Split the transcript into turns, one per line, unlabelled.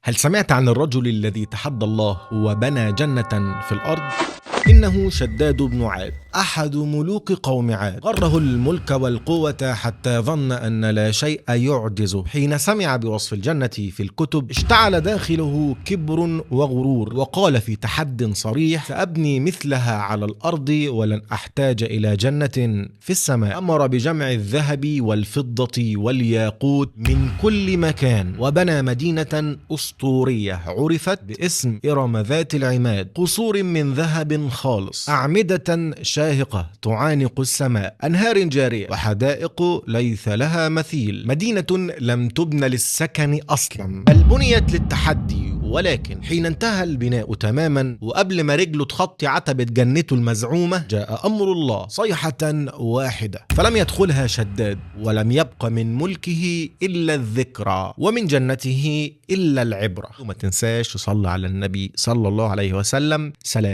هل سمعت عن الرجل الذي تحدى الله وبنى جنة في الأرض؟ إنه شداد بن عاد أحد ملوك قوم عاد. غره الملك والقوة حتى ظن أن لا شيء يعجزه. حين سمع بوصف الجنة في الكتب اشتعل داخله كبر وغرور، وقال في تحد صريح: سأبني مثلها على الأرض ولن أحتاج إلى جنة في السماء. أمر بجمع الذهب والفضة والياقوت من كل مكان، وبنى مدينة أسطورية عرفت باسم إرم ذات العماد. قصور من ذهب خالص، أعمدة شاهقة تعانق السماء، أنهار جارية، وحدائق ليس لها مثيل. مدينة لم تبنى للسكن أصلا، بل بنيت للتحدي. ولكن حين انتهى البناء تماما وقبل ما رجله تخطي عتبة جنته المزعومة، جاء أمر الله صيحة واحدة، فلم يدخلها شداد، ولم يبق من ملكه إلا الذكرى، ومن جنته إلا العبرة. وما تنساش تصلي على النبي صلى الله عليه وسلم. سلام.